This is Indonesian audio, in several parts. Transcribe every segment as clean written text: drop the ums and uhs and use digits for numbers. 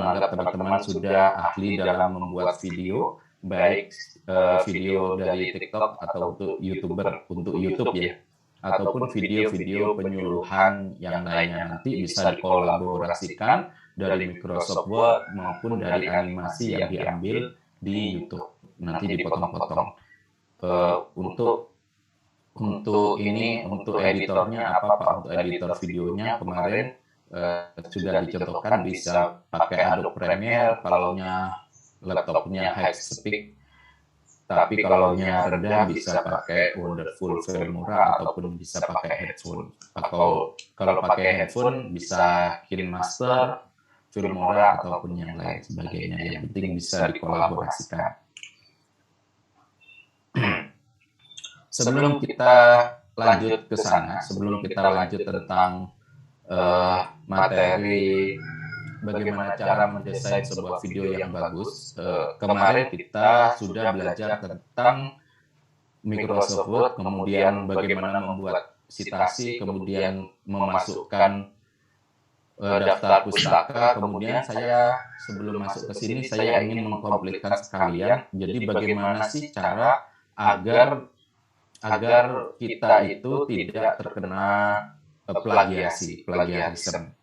menganggap teman-teman sudah ahli dalam membuat video, baik video dari TikTok atau untuk YouTuber, untuk YouTube ya, ataupun video-video penyuluhan yang lainnya nanti bisa dikolaborasikan dari Microsoft Word maupun dari animasi yang diambil di YouTube, nanti dipotong-potong. Untuk editornya apa Pak? Untuk editor videonya kemarin sudah dicontohkan bisa pakai Adobe Premiere kalau laptopnya high speed, tapi kalau rendah bisa pakai Wonderful Filmora ataupun bisa pakai headphone. Kalau pakai headphone bisa KineMaster, Filmora ataupun yang lain sebagainya. Yang penting bisa dikolaborasikan. Sebelum kita lanjut ke sana, sebelum kita lanjut tentang materi bagaimana cara mendesain sebuah video yang bagus, kemarin kita sudah belajar tentang Microsoft Word, kemudian bagaimana membuat citasi, kemudian memasukkan daftar pustaka, kemudian saya sebelum masuk ke sini saya ingin mengkomplitkan sekalian, jadi bagaimana sih cara agar kita itu tidak terkena plagiarisme.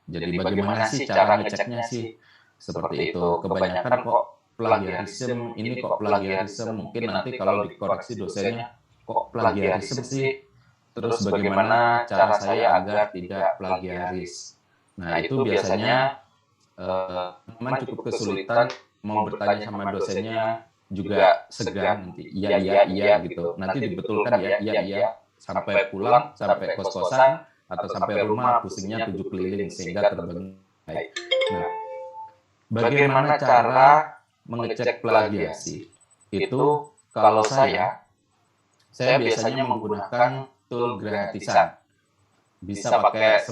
Jadi bagaimana sih cara ngeceknya sih? Seperti itu. Kebanyakan kok plagiarisme, ini kok plagiarisme, mungkin nanti kalau dikoreksi dosennya, kok plagiarisme sih? Terus bagaimana cara saya agar tidak plagiaris? Nah itu biasanya teman cukup kesulitan mau bertanya sama dosennya, juga segan nanti iya gitu, nanti dibetulkan ya iya sampai pulang, sampai kos-kosan atau sampai rumah pusingnya 7 keliling sehingga terbengkalai. Nah, bagaimana cara mengecek plagiasi? Itu kalau saya biasanya menggunakan tool gratisan. Bisa pakai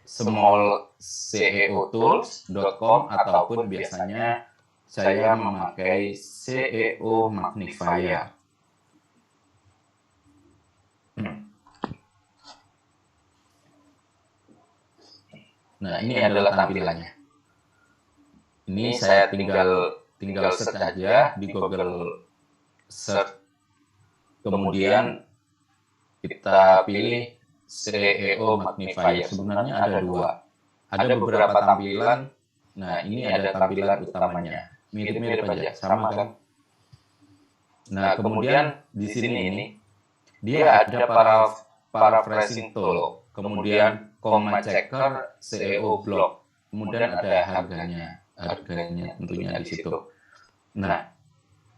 smallceotools.com ataupun biasanya saya memakai CEO Magnifier. Nah, ini adalah tampilannya. Ini saya tinggal search aja di Google Search. Kemudian kita pilih CEO Magnifier. Sebenarnya ada dua. Ada beberapa tampilan. Nah, ini ada tampilan utamanya. Mirip-mirip aja, sama kan? Nah, kemudian di sini ini dia ada paraphrasing tool, kemudian comma checker, SEO block, kemudian ada harganya tentunya di situ. Nah,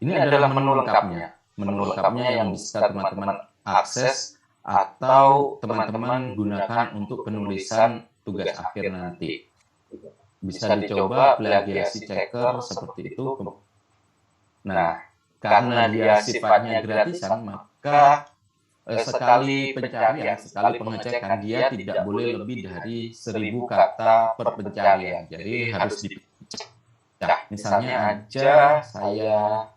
ini adalah menu lengkapnya yang bisa teman-teman akses atau teman-teman gunakan untuk penulisan tugas akhir nanti. Bisa dicoba plagiasi checker seperti itu. Nah, karena dia sifatnya gratisan, maka sekali pencarian, sekali pengecekan, dia tidak boleh lebih dari 1000 kata per pencarian. Jadi harus dipecah. Misalnya aja saya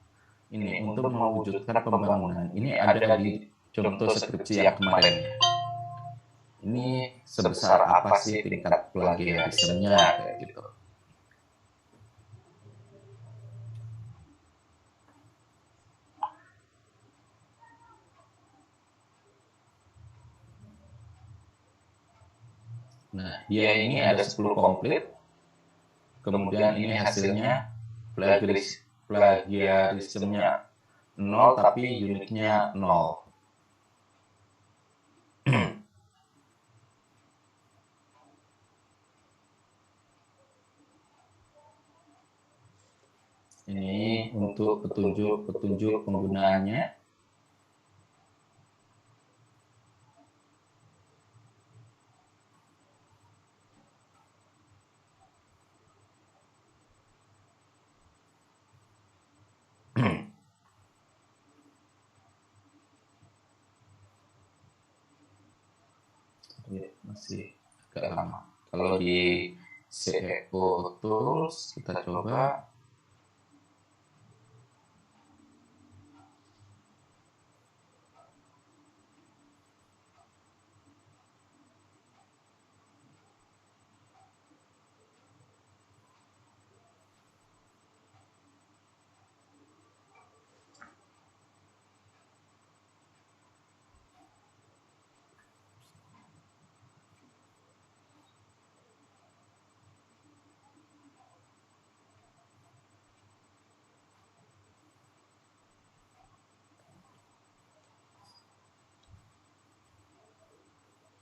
ini untuk mewujudkan pembangunan. Ini ada di contoh skripsi yang kemarin. Ini sebesar apa sih tingkat plagiarismenya kayak gitu. Nah, dia ini ada 10 komplit. Kemudian ini hasilnya plagiarismenya 0 tapi unitnya 0. Ini untuk petunjuk penggunaannya. Masih agak lama. Kalau di CEO Tools kita coba.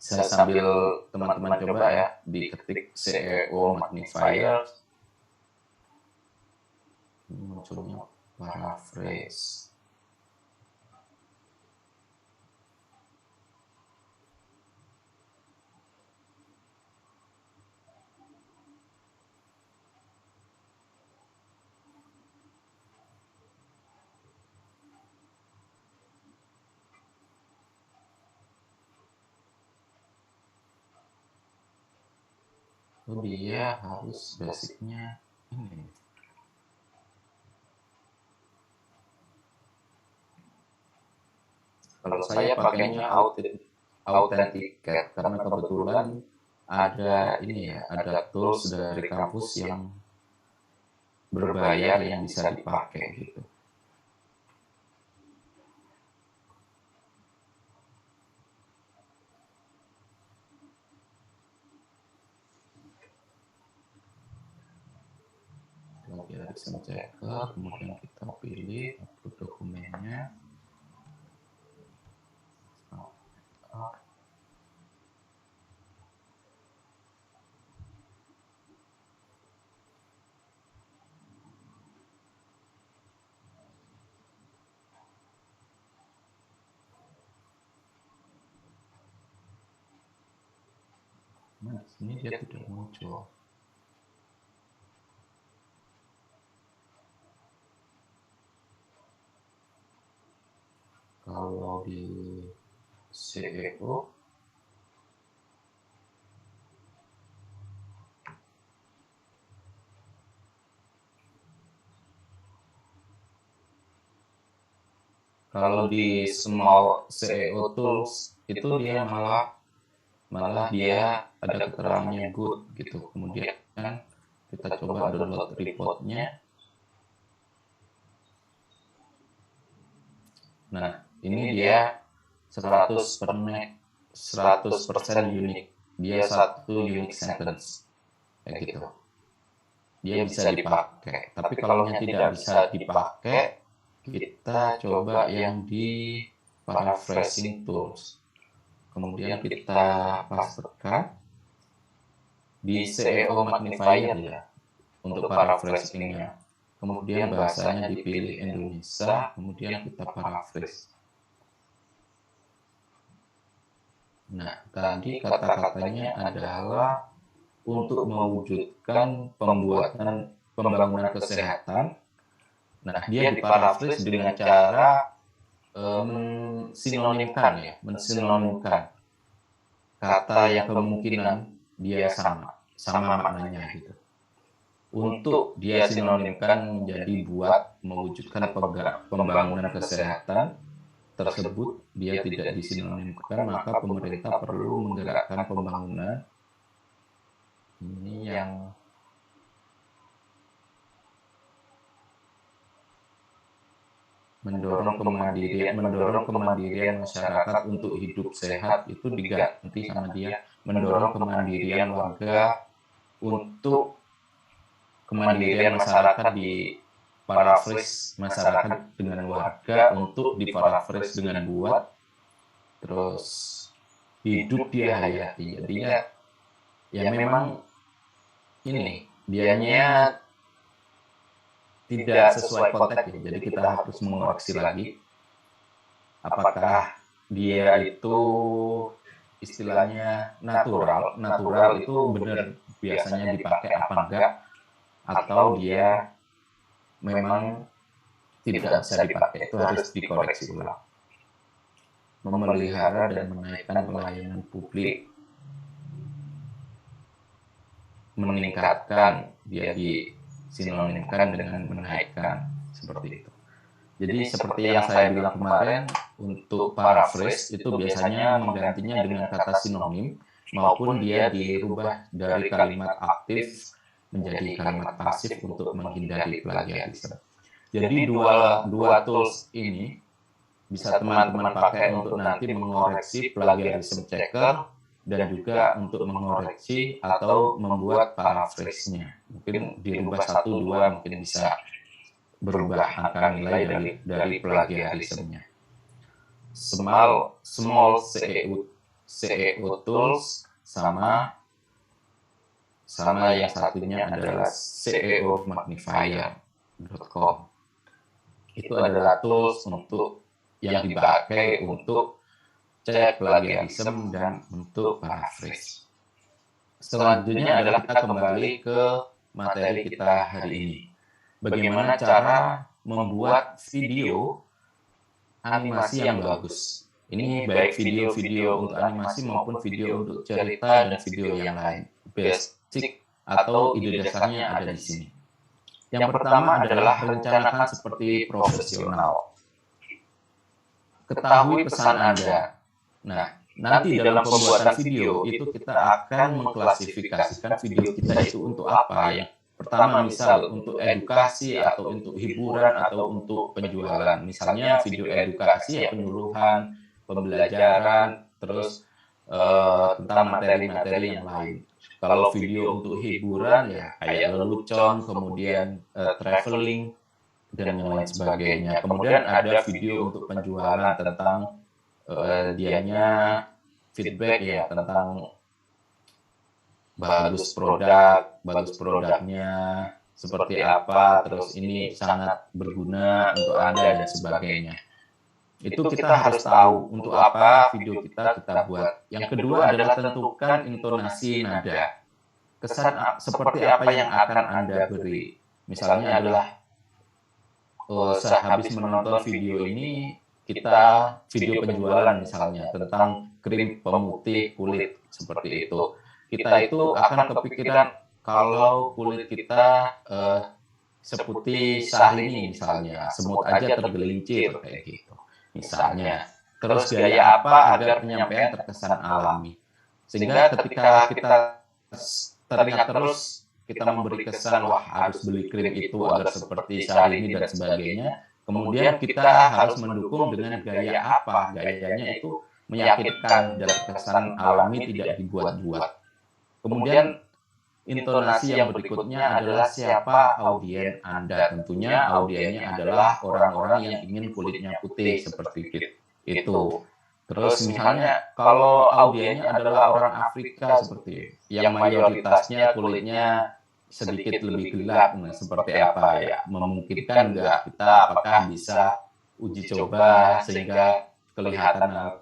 Saya sambil teman-teman coba ya, diketik CEO magnifier, munculnya paraphrase. Oh, dia harus basicnya ini. Kalau saya pakainya Authenticated karena kebetulan ada ini ya, ada tools dari kampus yang berbayar yang bisa dipakai gitu. Plagiarism checker, kemudian kita pilih upload dokumennya. Nah, sini dia tidak muncul. Kalau di CEO kalau di small CEO tools itu dia malah dia ada keterangannya good gitu. Kemudian kita coba download reportnya. Nah, ini dia 100% unique. Dia satu unique sentence kayak gitu. Dia bisa dipakai. Tapi kalau tidak bisa dipakai, kita coba yang di paraphrasing tools. Kemudian kita pastekan di CEO magnifier ya untuk paraphrasingnya. Kemudian bahasanya dipilih Indonesia, kemudian kita paraphrase. Nah, tadi kata-katanya adalah untuk mewujudkan pembangunan kesehatan. Nah, dia diparaphrase dengan cara mensinonimkan kata yang kemungkinan dia sama maknanya gitu. Untuk dia sinonimkan menjadi buat mewujudkan pembangunan kesehatan tersebut dia tidak disinonimkan, maka pemerintah perlu menggerakkan pembangunan ini yang mendorong kemandirian masyarakat untuk hidup sehat, itu diganti sama dia mendorong kemandirian warga untuk kemandirian masyarakat di paraphrase masyarakat dengan warga untuk diparaphrase dengan buat terus hidup dia hayati. Jadinya ya memang ini dianya tidak sesuai konteks ya. Jadi kita harus mengoreksi lagi apakah dia itu istilahnya natural itu benar biasanya dipakai apa enggak, atau dia memang tidak bisa dipakai, itu harus dikoreksi ulang. Memelihara dan menaikkan pelayanan publik, meningkatkan, dia disinonimkan dengan menaikkan, seperti itu. Jadi seperti yang saya bilang kemarin, untuk paraphrase itu biasanya menggantinya dengan kata sinonim, maupun dia dirubah dari kalimat aktif menjadi kalimat pasif untuk menghindari plagiarisme. Jadi dua tools ini bisa teman-teman pakai untuk nanti mengoreksi plagiarism checker dan juga untuk mengoreksi atau membuat paraphrase-nya. Mungkin dirubah 1, 2, mungkin bisa berubah angka nilai dari plagiarismenya. Small CEO SEO Tools, sama yang satunya adalah seomagnifier.com. Itu adalah tools untuk yang dipakai untuk cek plagiarisme dan untuk paraphrase. Selanjutnya adalah kita kembali ke materi kita hari ini. Bagaimana cara membuat video animasi yang bagus. Ini baik video-video untuk animasi maupun video untuk cerita dan video yang lain. Basic atau ide dasarnya ada di sini. Yang pertama adalah rencanakan seperti profesional. Ketahui pesan Anda. Nah, nanti dalam pembuatan video itu kita akan mengklasifikasikan video kita itu untuk apa. Yang pertama misal untuk edukasi atau untuk hiburan atau untuk penjualan. Misalnya video edukasi ya penyuluhan, pembelajaran, terus tentang materi-materi yang lain. Kalau video untuk hiburan ya kayak lelucon, kemudian traveling dan yang lain sebagainya. Kemudian ada video untuk penjualan tentang dianya feedback ya tentang bagus produknya seperti apa, terus ini sangat berguna untuk Anda dan sebagainya. Itu kita harus tahu untuk apa video kita buat. Yang kedua adalah tentukan intonasi nada. Kesan seperti apa yang akan Anda beri. Misalnya adalah sehabis menonton video ini kita video penjualan misalnya tentang krim pemutih kulit seperti itu. Kita itu akan kepikiran kalau kulit kita seputih Syahrini misalnya, semut aja tergelincir kayak gitu misalnya. Terus gaya apa agar penyampaian terkesan alami. Sehingga ketika kita teringat terus kita memberi kesan wah harus beli krim itu agar seperti Syahrini dan sebagainya. Kemudian kita harus mendukung dengan gaya apa? Gayanya itu meyakinkan dan terkesan alami, tidak dibuat-buat. Kemudian intonasi yang berikutnya adalah siapa audien Anda. Tentunya audiennya adalah orang-orang yang ingin kulitnya putih seperti itu. Terus misalnya kalau audiennya adalah orang Afrika seperti yang mayoritasnya kulitnya sedikit lebih gelap, nah, seperti apa ya? Memungkinkan nggak kita apakah bisa uji coba sehingga kelihatan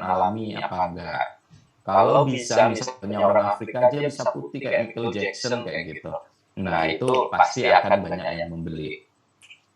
alami apa enggak? Kalau bisa misalnya orang Afrika aja bisa putih kayak Michael Jackson kayak gitu. Nah itu pasti akan banyak yang membeli.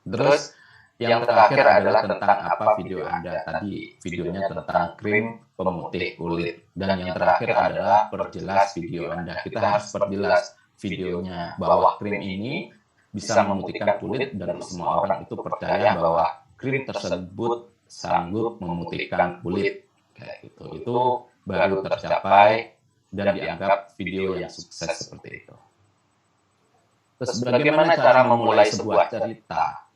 Terus yang terakhir adalah tentang apa video Anda tadi. Videonya tentang krim pemutih kulit. Dan yang terakhir adalah perjelas video Anda. Kita harus perjelas videonya bahwa krim ini bisa memutihkan kulit dan semua orang itu percaya bahwa krim tersebut sanggup memutihkan kulit kayak gitu. Itu baru tercapai dan dianggap video yang sukses seperti itu. Terus bagaimana cara memulai sebuah cerita?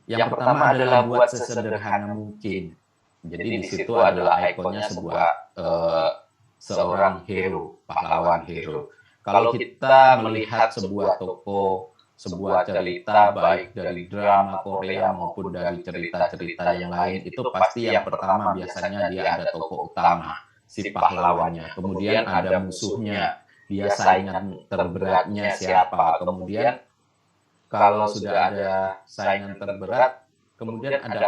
Yang pertama adalah buat sesederhana mungkin. Jadi di situ adalah ikonnya seorang hero, pahlawan hero. Kalau kita melihat sebuah toko, sebuah cerita baik dari drama Korea maupun dari cerita-cerita yang lain, itu pasti yang pertama biasanya dia ada tokoh utama, si pahlawannya. Kemudian ada musuhnya, dia saingan terberatnya siapa. Kemudian kalau sudah ada saingan terberat, kemudian ada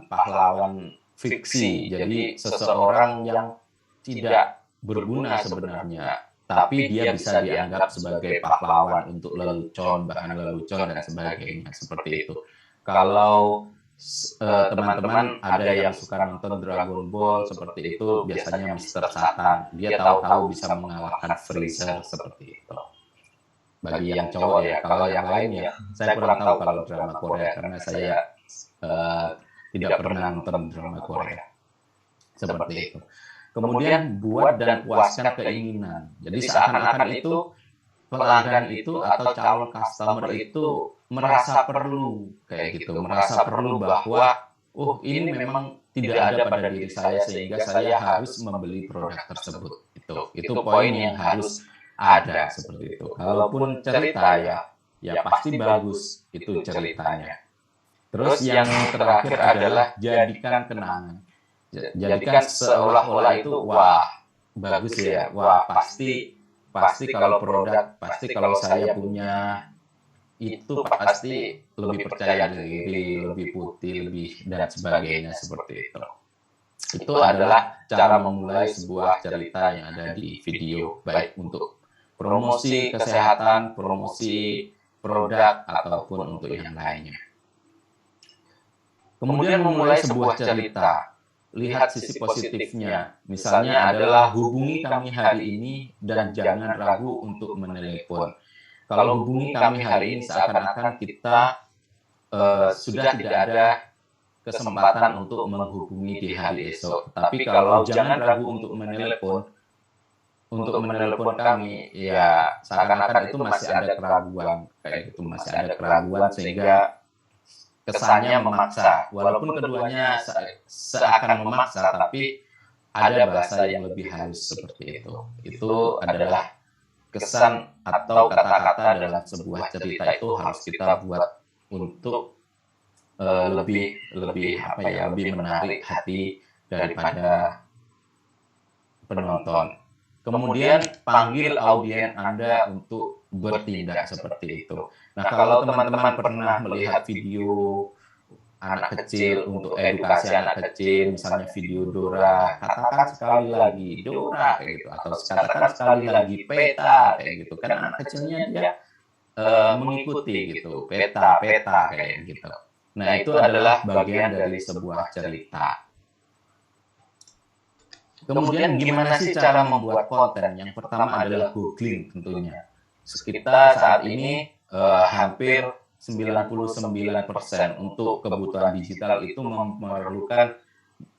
pahlawan fiksi. Jadi seseorang yang tidak berguna sebenarnya, tapi dia bisa dianggap sebagai pahlawan untuk lelucon, bahan lelucon dan sebagainya seperti itu. Kalau teman-teman ada yang suka nonton Dragon Ball seperti itu, biasanya Mr. Satan, dia tahu-tahu bisa mengalahkan Freezer seperti itu. Bagi yang cowok ya, kalau yang lain ya, saya kurang tahu kalau drama Korea karena saya tidak pernah nonton drama Korea seperti itu. Kemudian buat dan puaskan keinginan. Jadi seakan-akan itu pelanggan itu atau calon customer itu merasa perlu kayak gitu, merasa perlu bahwa ini memang tidak ada pada diri saya sehingga saya harus membeli produk tersebut. Itu poin yang harus ada seperti itu. Kalaupun cerita ya pasti bagus itu ceritanya. Terus yang terakhir adalah jadikan kenangan. Jadikan seolah-olah itu wah bagus ya, wah pasti kalau produk, pasti kalau saya punya itu pasti lebih percaya diri, lebih putih, lebih dan sebagainya seperti itu. Itu adalah cara memulai sebuah cerita yang ada di video, baik untuk promosi kesehatan, promosi produk, ataupun untuk yang lainnya. Kemudian memulai sebuah cerita, lihat sisi positifnya. Misalnya adalah hubungi kami hari ini dan jangan ragu untuk menelepon. Kalau hubungi kami hari ini seakan-akan kita sudah tidak ada kesempatan untuk menghubungi di hari esok. Tapi kalau jangan ragu untuk menelepon kami, ya seakan-akan itu masih ada keraguan, kayak gitu, masih ada keraguan sehingga kesannya memaksa. Walaupun keduanya seakan memaksa, tapi ada bahasa yang lebih halus seperti itu. Itu adalah kesan atau kata-kata dalam sebuah cerita itu harus kita buat untuk lebih menarik hati daripada penonton. Kemudian panggil audiens Anda untuk bertindak seperti itu. Nah, kalau teman-teman pernah melihat video anak kecil untuk edukasi anak kecil, misalnya video Dora, katakan sekali lagi Dora kayak gitu, atau katakan sekali lagi peta kayak gitu. Kan anak kecilnya dia mengikuti gitu, peta kayak gitu. Nah, itu adalah bagian dari sebuah cerita. Kemudian gimana sih cara membuat konten? Yang pertama adalah googling tentunya. Kita saat ini hampir 99% untuk kebutuhan digital itu memerlukan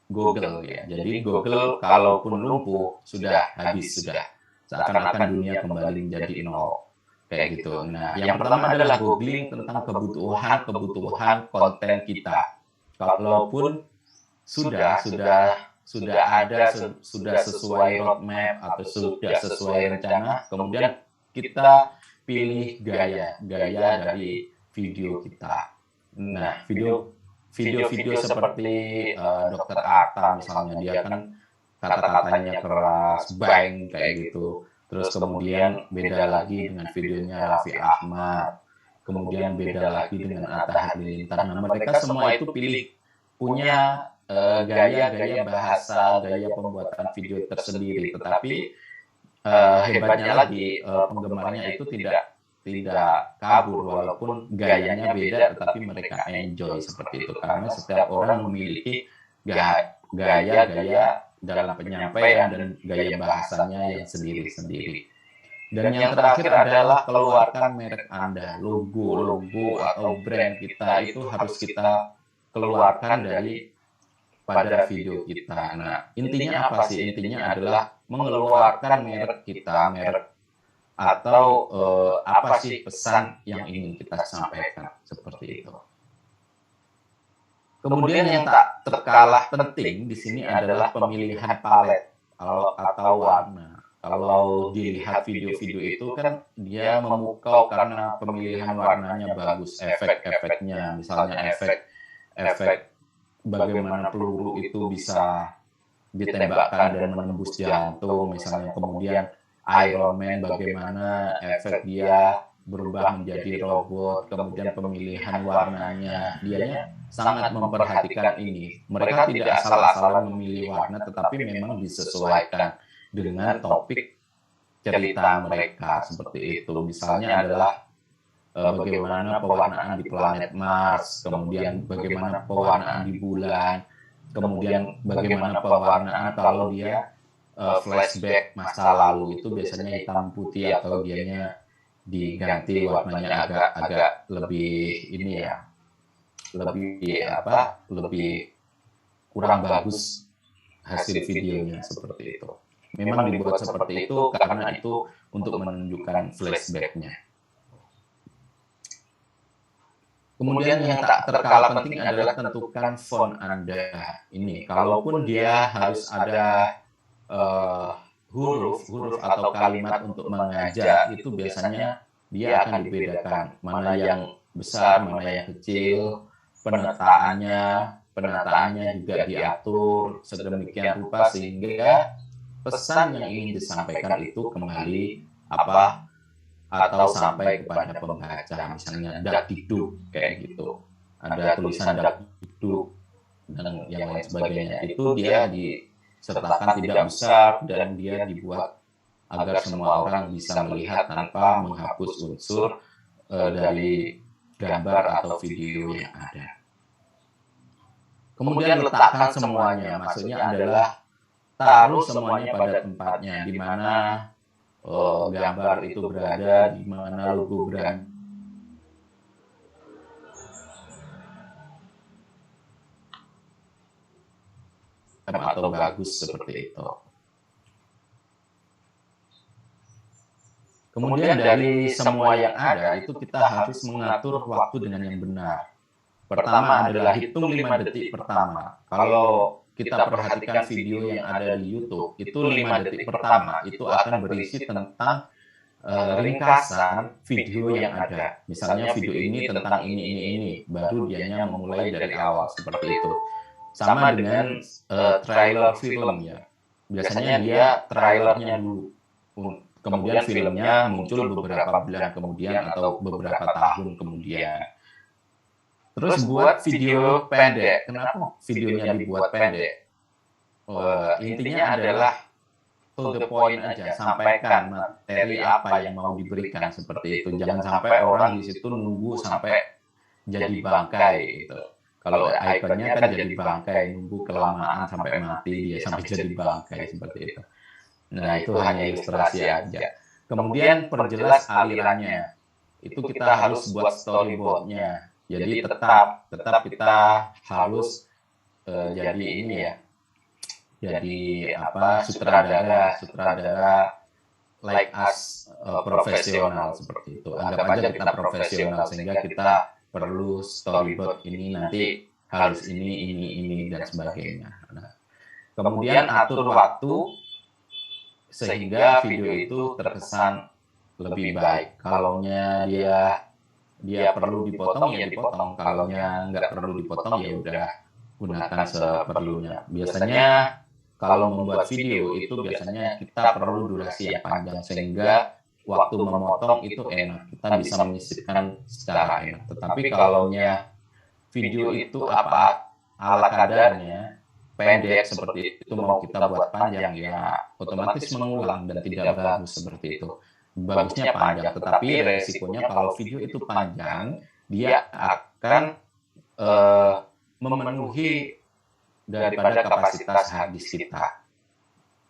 Google ya. Jadi Google kalaupun lumpuh sudah habis sudah. Seakan-akan dunia kembali menjadi nol. Kayak gitu. Nah, yang pertama adalah googling tentang kebutuhan konten kita. Kalaupun sudah sesuai roadmap atau sudah sesuai rencana, kemudian kita pilih gaya dari video kita. Nah, video-video seperti Dokter Atta misalnya, dia kan kata-katanya keras, bang kayak gitu. Terus kemudian beda lagi dengan videonya Raffi Ahmad. Kemudian beda lagi dengan Atta Halilintar. Nah, mereka semua itu punya gaya bahasa, gaya pembuatan video tersendiri. Tetapi hebatnya lagi penggemarnya itu tidak kabur, walaupun gayanya beda, tetapi mereka enjoy seperti itu karena setiap orang memiliki gaya dalam penyampaian dan gaya bahasanya yang sendiri-sendiri. Dan yang terakhir adalah keluarkan merek Anda, logo atau brand kita itu harus kita keluarkan pada video kita. Nah, intinya apa sih? Intinya adalah mengeluarkan merek kita, atau apa sih pesan yang ingin kita sampaikan seperti itu. Kemudian yang tak terkalah penting di sini adalah pemilihan palet atau warna. Kalau dilihat video-video itu kan dia memukau karena pemilihan warnanya bagus, efek-efeknya, misalnya efek bagaimana peluru itu bisa ditembakkan dan menembus jantung, misalnya. Kemudian Iron Man, bagaimana efek dia berubah menjadi robot, kemudian pemilihan warnanya, dianya sangat memperhatikan ini. Mereka tidak asal-asalan memilih warna, tetapi memang disesuaikan dengan topik cerita mereka seperti itu. Misalnya adalah bagaimana pewarnaan di planet Mars, kemudian bagaimana pewarnaan di bulan, kemudian bagaimana pewarnaan kalau dia flashback masa lalu, itu biasanya hitam putih atau dianya diganti warnanya agak lebih ini ya, lebih kurang bagus hasil videonya seperti itu. Memang dibuat seperti itu karena itu untuk menunjukkan flashbacknya. Kemudian yang tak terkalah penting adalah tentukan font Anda ini. Kalaupun dia harus ada huruf atau kalimat untuk mengajak, itu biasanya dia akan dibedakan mana yang besar, mana yang kecil, penetaannya, penataannya juga diatur sedemikian rupa sehingga pesan yang ingin disampaikan itu kembali apa atau sampai kepada pembaca, misalnya dakdikduk kayak gitu, ada tulisan dakdikduk dan yang lain sebagainya, itu dia disertakan tidak besar dan dia dibuat agar semua orang bisa melihat tanpa menghapus unsur dari gambar atau video yang ada. Kemudian letakkan semuanya, maksudnya adalah taruh semuanya pada tempatnya, di mana gambar itu berada, di mana logo berada, atau bagus seperti itu. Kemudian dari semua yang ada itu kita harus mengatur waktu dengan yang benar. Pertama adalah hitung 5 detik pertama. Kalau kita perhatikan video yang ada di YouTube, itu 5 detik pertama itu akan berisi tentang ringkasan video yang ada. Misalnya video ini tentang ini, baru dianya memulai dari awal seperti itu. Sama dengan trailer film ya. Biasanya dia trailernya dulu. Kemudian filmnya muncul beberapa bulan kemudian atau beberapa tahun kemudian. Terus buat video pendek. Kenapa videonya dibuat pendek? Intinya adalah to the point aja, sampaikan materi apa yang mau diberikan seperti itu. Jangan sampai orang di situ nunggu sampai jadi bangkai gitu. Kalau ikonnya kan jadi bangkai, nunggu kelamaan sampai mati dia sampai jadi bangkai seperti itu. Nah, itu hanya ilustrasi aja. Kemudian perjelas alirannya. Itu kita harus buat storyboardnya. Jadi tetap kita harus jadi ini ya. Jadi apa, sutradara like us, profesional seperti itu. Anggap aja kita profesional sehingga kita perlu storyboard ini nanti harus ini dan sebagainya. Nah, kemudian atur waktu sehingga video itu terkesan lebih baik. Kalaunya dia perlu dipotong ya dipotong, kalaunya nggak perlu dipotong ya udah gunakan seperlunya. Biasanya kalau membuat video itu biasanya kita perlu durasi yang panjang sehingga waktu memotong itu enak, kita bisa menyisipkan secara enak. Tetapi kalaunya video itu apa ala kadarnya pendek seperti itu mau kita buat panjang ya otomatis mengulang dan tidak bagus seperti itu. Bagusnya panjang, tetapi resikonya kalau video itu panjang dia akan memenuhi daripada kapasitas harddisk kita.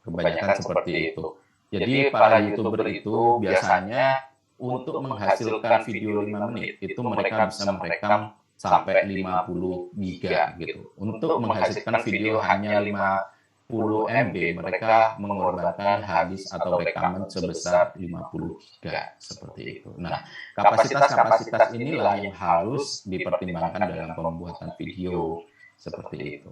Kebanyakan seperti itu. Jadi para YouTuber itu biasanya untuk menghasilkan video 5 menit itu mereka bisa merekam sampai 50 giga gitu. Untuk menghasilkan video hanya 50 MB mereka mengorbankan harddisk atau rekaman sebesar 50 giga seperti itu. Nah, kapasitas-kapasitas inilah yang harus dipertimbangkan dalam pembuatan video seperti itu.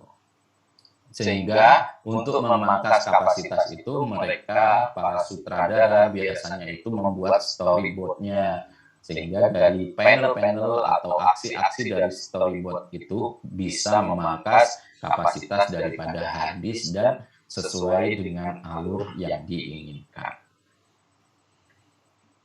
Sehingga untuk memangkas kapasitas itu mereka para sutradara biasanya itu membuat storyboardnya sehingga dari panel-panel atau aksi-aksi dari storyboard itu bisa memangkas kapasitas daripada harddisk dan sesuai dengan alur yang diinginkan.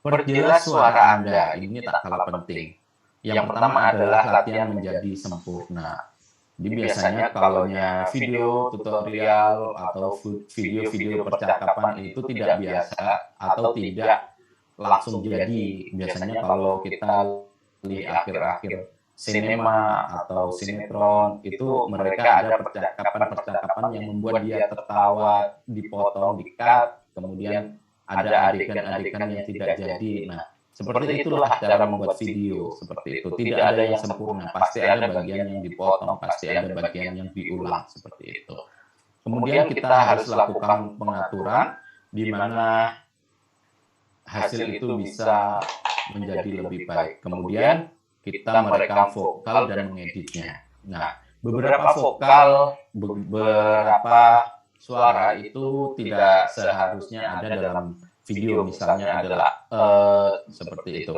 Perjelas suara Anda, ini tak kalah penting. Yang pertama adalah latihan menjadi sempurna. Jadi biasanya kalaunya video tutorial atau video-video percakapan itu tidak biasa atau tidak langsung jadi. Biasanya kalau kita lihat akhir-akhir sinema atau sinetron itu mereka ada percakapan-percakapan yang membuat dia tertawa, dipotong, di-cut, kemudian ada adegan-adegan yang tidak jadi. Nah, seperti itulah cara membuat video seperti itu. Tidak ada yang sempurna, pasti ada bagian yang dipotong, pasti ada bagian yang diulang seperti itu. Kemudian kita harus lakukan pengaturan di mana hasil itu bisa menjadi lebih baik. Kemudian kita merekam vokal dan mengeditnya. Nah, beberapa vokal, beberapa suara itu tidak seharusnya ada dalam video, misalnya adalah seperti itu,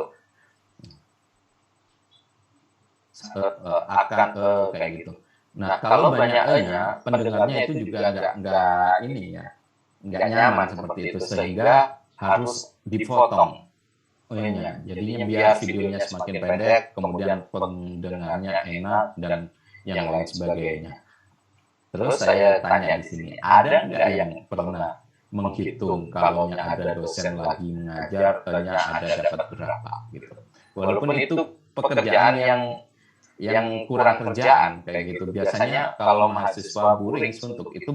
akan kayak gitu. Nah, kalau banyak E-nya, pendengarnya itu juga nggak ini ya, nggak nyaman seperti itu, sehingga harus dipotong E-nya. Jadinya biar videonya semakin pendek, kemudian pendengarnya enak dan yang lain sebagainya. Terus saya tanya di sini, ada nggak yang pernah menghitung kalau ada dosen lagi mengajar, E-nya ada dapat berapa gitu. Walaupun itu pekerjaan yang kurang kerjaan kayak gitu. Biasanya kalau mahasiswa buring suntuk itu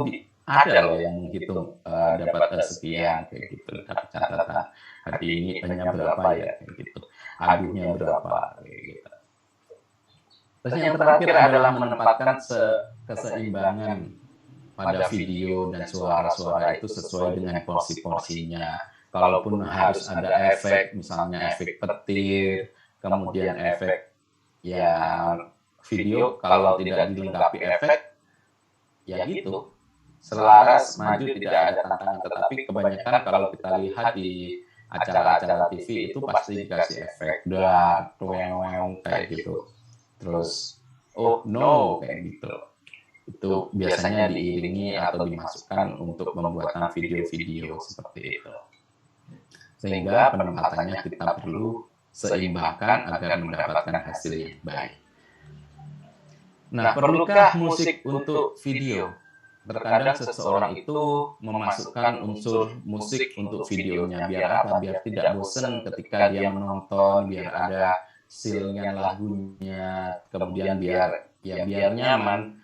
ada loh yang menghitung dapat sekian kayak gitu, dapat catatan hari ini E-nya berapa ya kayak gitu, aduhnya berapa kayak gitu. Terus yang terakhir adalah menempatkan keseimbangan pada video dan suara-suara itu sesuai dengan porsi-porsinya. Kalaupun harus ada efek, misalnya efek petir, kemudian efek ya video kalau tidak dilengkapi efek, ya gitu, selaras maju tidak ada tantangan. Tetapi kebanyakan kalau kita lihat di acara-acara TV itu pasti dikasih efek dar, tueng kayak gitu. Terus oh no kayak gitu. Itu biasanya diiringi atau dimasukkan untuk pembuatan video-video seperti itu. Sehingga penempatannya kita perlu seimbangkan agar mendapatkan hasil yang baik. Nah, perlukah musik untuk video? Terkadang seseorang itu memasukkan unsur musik untuk videonya. Biar apa? Biar tidak bosan ketika dia menonton, biar ada silnya lagunya, kemudian biar nyaman,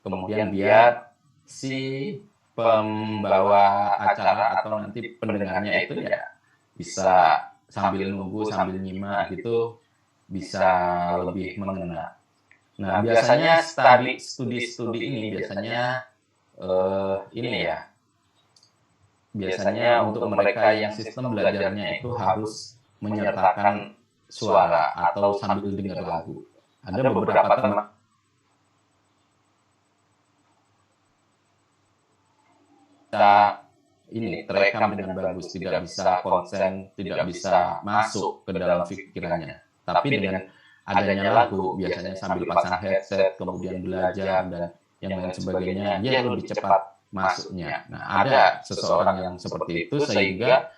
kemudian biar si pembawa acara atau nanti pendengarnya itu ya bisa sambil nunggu, sambil nyimak gitu, bisa lebih mengena. Nah, biasanya studi-studi ini biasanya ini ya, biasanya untuk mereka yang sistem belajarnya itu harus menyertakan suara atau sambil dengar lagu. Ada beberapa teman ini terekam dengan bagus, tidak bisa konsen, tidak bisa masuk ke dalam pikirannya. Tapi dengan adanya lagu, biasanya sambil pasang headset, kemudian belajar, dan yang lain sebagainya, dia lebih cepat masuknya. Nah, ada seseorang yang seperti itu, sehingga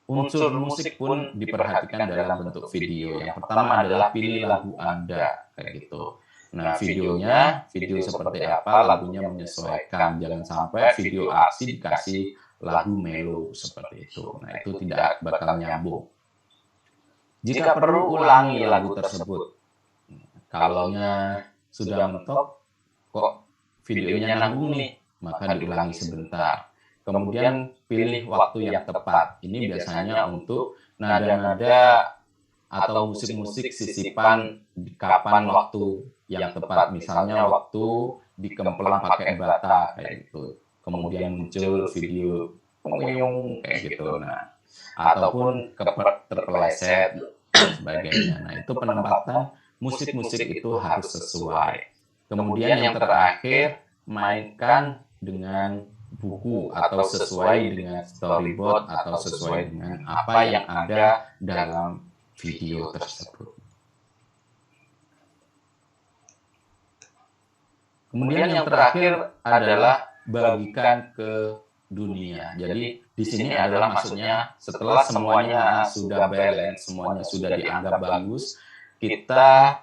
unsur musik pun diperhatikan dalam bentuk video. Yang pertama adalah pilih lagu Anda, kayak gitu. Nah, videonya, video seperti apa, lagunya menyesuaikan. Jangan sampai video aksi dikasih lagu melo seperti itu. Nah, itu tidak bakal nyambung. Jika perlu, ulangi lagu tersebut. Kalaunya sudah mentok, kok videonya nanggung nih, maka diulangi sebentar. Kemudian pilih waktu yang tepat. Ini biasanya untuk nada-nada atau musik-musik sisipan kapan waktu yang tepat. Misalnya waktu dikemplang pakai bata kayak gitu. Kemudian muncul video kayak gitu. Nah, ataupun terpeleset dan sebagainya. Nah, itu penempatan musik-musik itu harus sesuai. Kemudian yang terakhir, mainkan dengan buku atau sesuai dengan storyboard atau sesuai dengan apa yang ada dalam video tersebut. Kemudian yang terakhir adalah bagikan ke dunia. Jadi di sini adalah maksudnya setelah semuanya sudah balance, semuanya sudah dianggap bagus, kita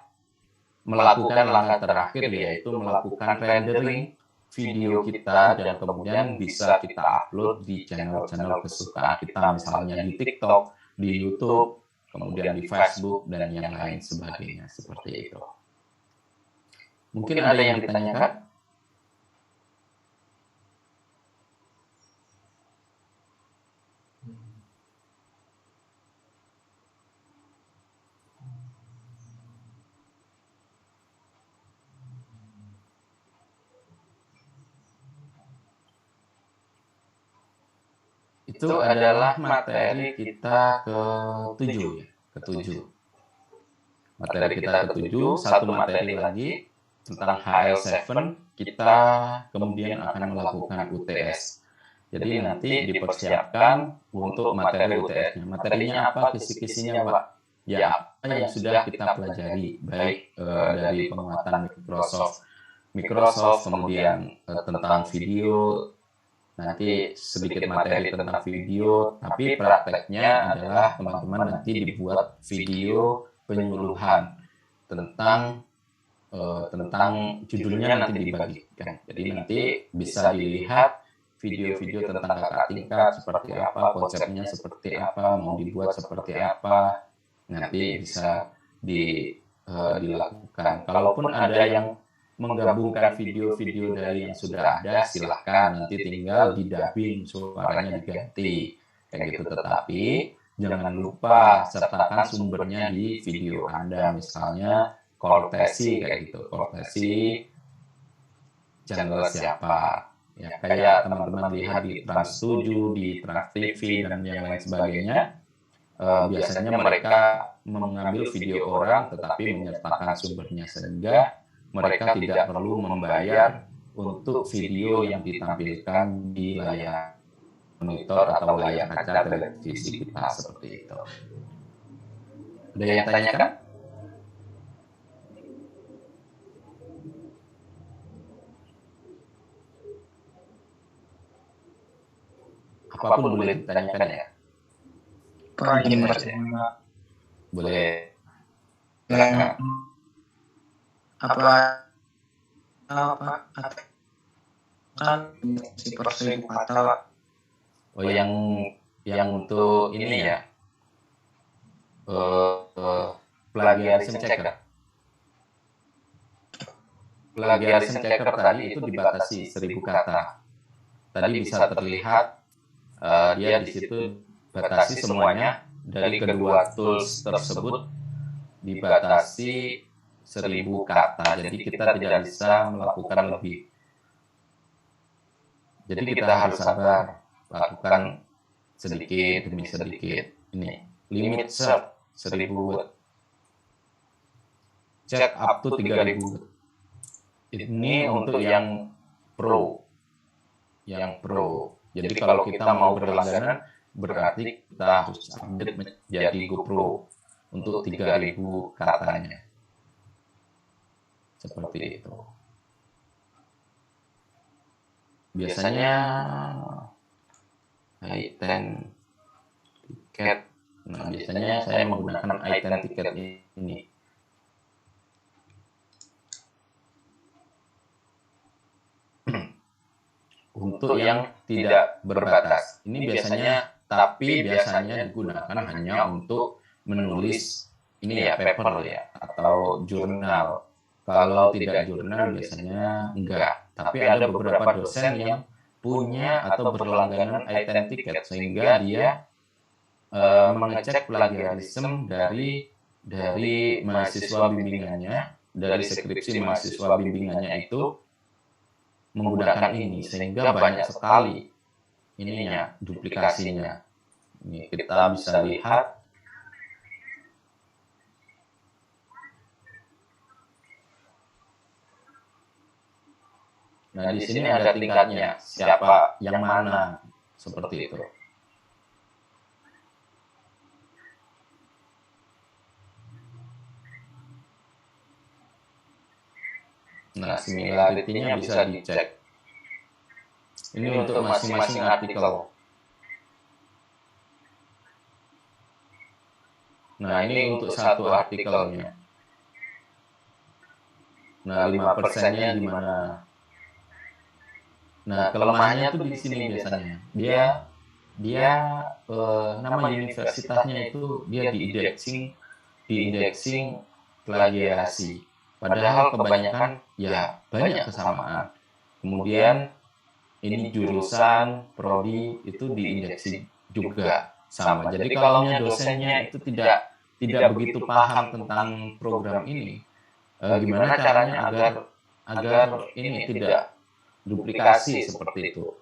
melakukan langkah terakhir yaitu melakukan rendering video kita dan kemudian bisa kita upload di channel-channel kesukaan kita, misalnya di TikTok, di YouTube, kemudian di Facebook, dan yang lain sebagainya seperti itu. Mungkin ada yang ditanyakan? Itu adalah materi kita ke-7 ya, ke-7. Materi kita ke-7, satu materi lagi tentang HL7, kita kemudian akan melakukan UTS. Jadi nanti dipersiapkan untuk materi UTS-nya. Materinya apa, kisi-kisinya, Pak? Ya, apa yang sudah kita pelajari, baik dari penguatan Microsoft Microsoft, kemudian tentang video, nanti sedikit materi tentang video, tapi prakteknya adalah teman-teman nanti dibuat video penyuluhan tentang judulnya nanti dibagikan. Jadi nanti bisa dilihat video-video tentang kakak tingkat seperti apa, konsepnya seperti apa, mau dibuat seperti apa, nanti bisa dilakukan. Kalaupun ada yang menggabungkan video-video dari yang sudah ada, silahkan nanti tinggal didubbing, suaranya diganti kayak gitu. Tetapi jangan lupa sertakan sumbernya di video Anda, misalnya Kortesi kayak gitu, Kortesi channel siapa, ya kayak teman-teman lihat di Trans 7, di Trans TV dan yang lain sebagainya. Biasanya mereka mengambil video orang tetapi menyertakan sumbernya, sehingga mereka tidak perlu membayar untuk video yang ditampilkan di layar monitor atau layar kaca televisi kita seperti itu. Ada yang tanyakan? Apapun boleh ditanyakan ya. Pak, ini Boleh. Apa kan si per 1000 kata, Pak? Oh, yang untuk ini ya, plagiarism checker. Plagiarism checker tadi itu dibatasi 1000 kata. Tadi bisa terlihat dia di situ batasi semuanya dari kedua tools tersebut dibatasi 1000 kata. Jadi kita tidak bisa melakukan lebih. Jadi kita harus sabar, lakukan sedikit demi sedikit. Ini limit search 1000 word, chat up to 3000 word. Ini untuk yang pro. Jadi kalau kita mau berlangganan, berarti kita harus update menjadi GoPro untuk 3000 katanya. Seperti itu. Biasanya i10 tiket. Nah, biasanya saya menggunakan i10 tiket ini. Untuk yang tidak berbatas. Ini biasanya, tapi biasanya digunakan hanya untuk menulis ini ya, paper ya, atau jurnal. Kalau tidak jurnal biasanya enggak. Tapi ada beberapa dosen yang punya atau berlangganan i10 ticket, sehingga dia mengecek plagiarisme dari mahasiswa bimbingannya, dari skripsi mahasiswa bimbingannya itu menggunakan ini, sehingga banyak sekali ininya, duplikasinya. Ini kita bisa lihat. Nah, di sini ada tingkatnya, siapa, yang mana, seperti itu. Nah, similarity-nya bisa dicek. Ini untuk masing-masing artikel. Nah, ini untuk satu artikelnya. Nah, 5%-nya di mana? Nah, kelemahannya tuh di sini biasanya. Dia nama universitasnya itu dia diindexing plagiasi. Padahal kebanyakan ya banyak kesamaan. Kemudian ini jurusan, prodi itu diindeksi juga sama. Jadi kalau dosennya itu tidak begitu paham tentang program ini, gimana caranya agar ini tidak duplikasi seperti itu.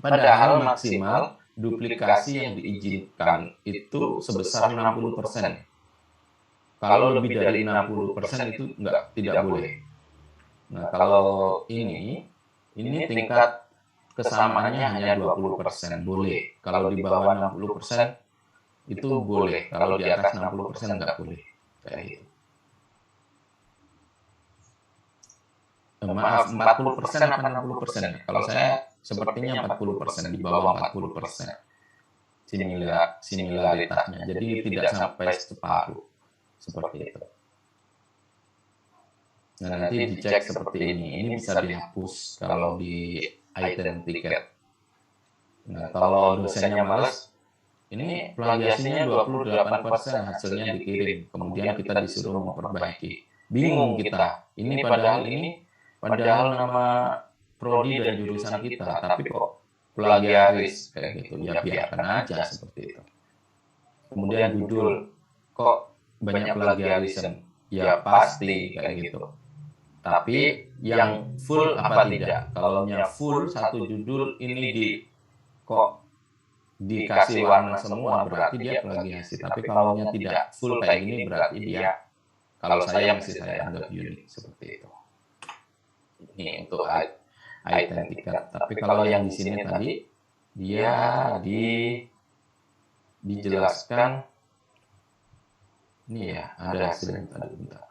Padahal maksimal duplikasi yang diizinkan itu sebesar 60%. Kalau lebih dari 60% itu tidak boleh. Nah, kalau ini tingkat kesamaannya hanya 20%, boleh. Kalau di bawah 60% itu boleh. Kalau di atas 60% nggak boleh. Kayak gitu. maaf 40% apa 60%. Kalau saya sepertinya 40%, di bawah 40% similaritasnya. Jadi tidak sampai separuh seperti itu. Nah, nanti dicek seperti ini. Ini bisa dihapus kalau di item tiket. Nah, kalau dosennya males, ini plagiasinya 28%, hasilnya dikirim. Kemudian kita disuruh memperbaiki. Bingung kita. Padahal nama prodi dan jurusan kita, tapi kok plagiaris kayak gitu. Ya biarkan aja seperti itu. Kemudian judul, kok banyak plagiarisme? Ya pasti kayak gitu. Tapi yang full apa tidak? Kalau full satu judul ini kok dikasih warna semua, berarti dia plagiasi. Tapi kalau tidak full kayak gini, berarti dia, kalau saya masih saya anggap unik seperti itu. Ini untuk item tiket. Tapi kalau yang di sini tadi, dia dijelaskan. Ini ya, ada hasilnya tadi. Bentar.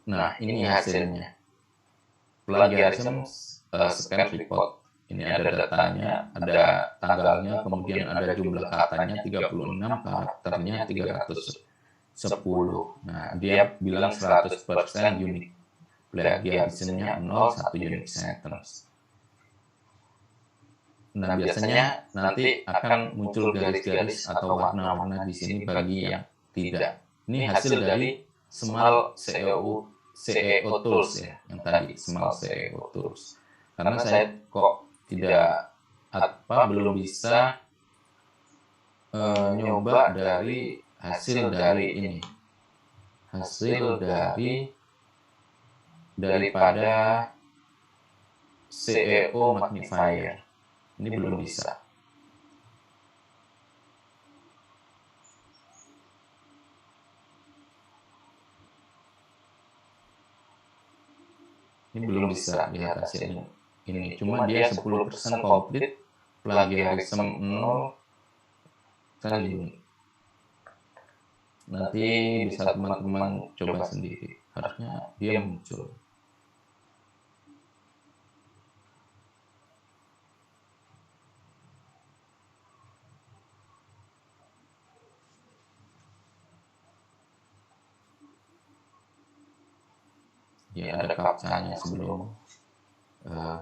Nah, ini hasilnya. Plagiarism scan report. Ini ada datanya, ada tanggalnya, kemudian ada jumlah katanya 36, karakternya 310. Nah, dia bilang 100% unik. Plagiarismnya 0, 1 unique sentence. Nah, biasanya nanti akan muncul garis-garis atau warna-warna di sini bagi yang tidak. Ini hasil dari Small CEO Tools ya, yang tadi Small CEO Tools. Karena saya kok belum bisa nyoba dari hasil dari ini, hasil daripada CEO magnifier. Ini belum bisa. Ini belum bisa lihat hasilnya. Ini cuma dia 10% komplit, plagiarism 0, kan unik. Nanti bisa teman-teman coba sendiri. Harusnya dia muncul. Ya, ada kapsanya sebelum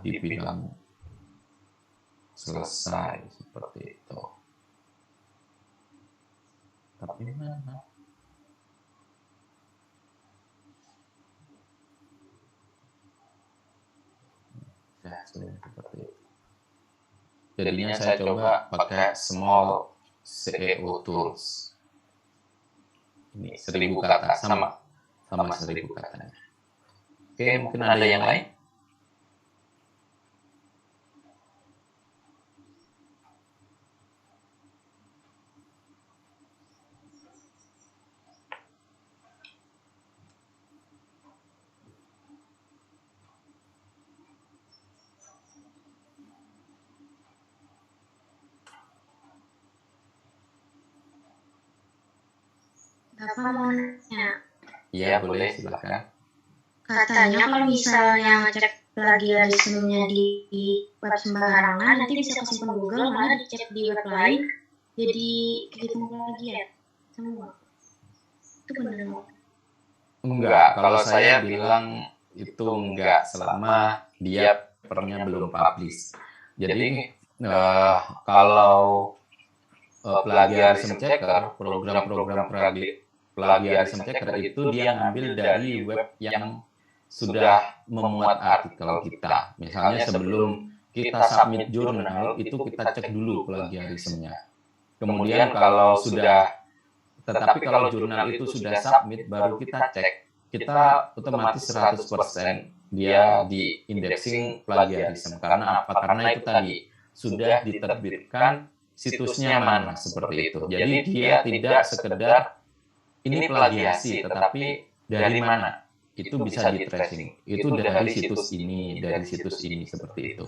dibilang selesai seperti itu. Tapi mana? Ya, seperti itu. Jadinya saya coba pakai Small CEO Tools. Ini 1000 kata, sama 1000 katanya. Oke, mungkin ada yang lain? Bapak mau nanya. Iya, boleh, silakan. Katanya kalau misalnya ngecek plagiarismenya di web sembarangan, nanti bisa kesimpan Google, malah dicek di web lain, jadi kehitung plagiat semua. Itu benar nggak? Enggak, kalau saya bilang itu enggak selama dia papernya belum publish. Jadi kalau plagiarism checker, program-program plagiarism checker itu dia ngambil dari web yang sudah memuat artikel kita. Misalnya sebelum kita submit jurnal, itu kita cek dulu plagiarismenya. Kemudian tetapi kalau jurnal itu sudah submit, baru kita cek, kita otomatis 100% dia di indexing plagiarism. Karena apa? Karena itu tadi sudah diterbitkan situsnya mana, seperti itu. Jadi dia tidak sekedar ini plagiasi, tetapi dari mana? itu bisa di tracing. Itu dari situs ini, seperti itu.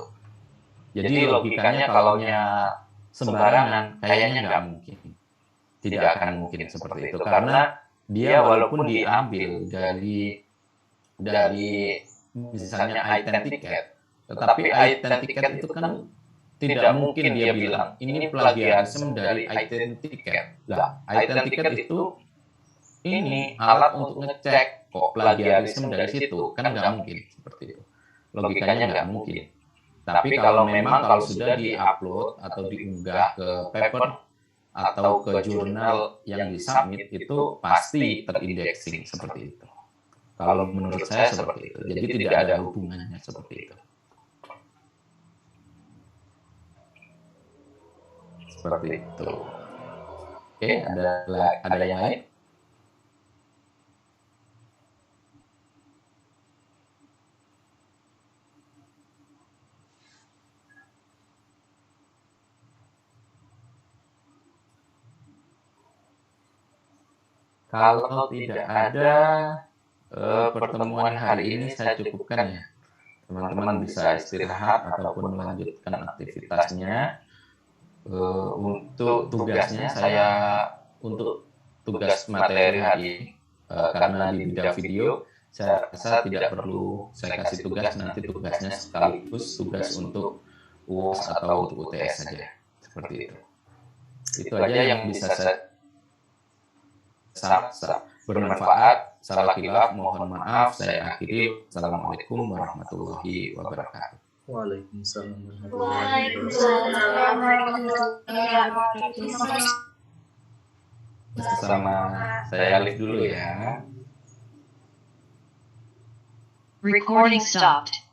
Jadi logikanya kalau sembarangan kayaknya nggak mungkin. Tidak akan mungkin seperti itu karena dia walaupun diambil dari misalnya item ticket, tetapi item ticket itu kan tidak mungkin dia bilang ini plagiarisme dari item ticket. Lah, item ticket itu ini alat untuk ngecek kok plagiarisme dari situ, kan nggak mungkin seperti itu. Logikanya nggak mungkin. Tapi kalau sudah diupload atau diunggah ke paper atau ke jurnal yang disubmit itu pasti terindexing seperti itu. Kalau menurut saya seperti itu. Jadi tidak ada hubungannya seperti itu. Seperti itu. Oke, ada yang lain? Kalau tidak ada pertemuan hari ini saya cukupkan ya. Teman-teman bisa istirahat ataupun melanjutkan aktivitasnya. Untuk tugasnya untuk tugas materi hari ini, karena di bidang video, saya rasa tidak perlu saya kasih tugas, nanti tugasnya sekaligus tugas untuk UAS atau untuk UTS saja. Seperti itu. Itu aja yang bisa saya bermanfaat. Salah khilaf mohon maaf, saya akhiri. Assalamualaikum warahmatullahi wabarakatuh. Waalaikumsalam. Sama saya live dulu ya. Recording stopped.